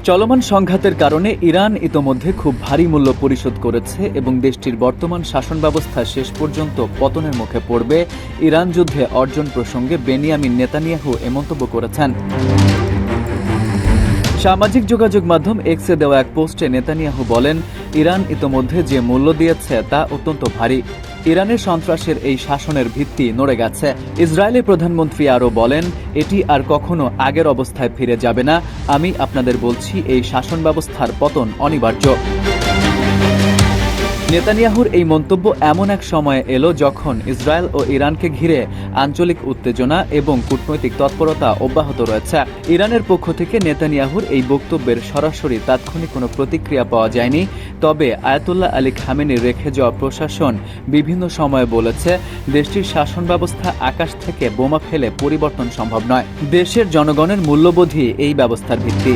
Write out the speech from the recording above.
চলমান সংঘাতের কারণে ইরান ইতোমধ্যে খুব ভারী মূল্য পরিশোধ করেছে এবং দেশটির বর্তমান শাসন ব্যবস্থা শেষ পর্যন্ত পতনের মুখে পড়বে। ইরান যুদ্ধে অর্জন প্রসঙ্গে বেনিয়ামিন নেতানিয়াহু এ মন্তব্য করেছেন। সামাজিক যোগাযোগ মাধ্যম এক্সে দেওয়া এক পোস্টে নেতানিয়াহু বলেন, ইরান ইতোমধ্যে যে মূল্য দিয়েছে তা অত্যন্ত ভারী। ইরানের সন্ত্রাসের এই শাসনের ভিত্তি নড়ে গেছে। ইসরায়েলের প্রধানমন্ত্রী আরও বলেন, এটি আর কখনো আগের অবস্থায় ফিরে যাবে না। আমি আপনাদের বলছি, এই শাসন ব্যবস্থার পতন অনিবার্য। নেতানিয়াহুর এই মন্তব্য এমন এক সময়ে এলো যখন ইসরায়েল ও ইরানকে ঘিরে আঞ্চলিক উত্তেজনা এবং কূটনৈতিক তৎপরতা অব্যাহত রয়েছে। ইরানের পক্ষ থেকে নেতানিয়াহুর এই বক্তব্যের সরাসরি তাৎক্ষণিক কোনো প্রতিক্রিয়া পাওয়া যায়নি। তবে আয়াতুল্লাহ আলী খামেনির রেখে যাওয়া প্রশাসন বিভিন্ন সময়ে বলেছে, দেশটির শাসন ব্যবস্থা আকাশ থেকে বোমা ফেলে পরিবর্তন সম্ভব নয়। দেশের জনগণের মূল্যবোধই এই ব্যবস্থার ভিত্তি।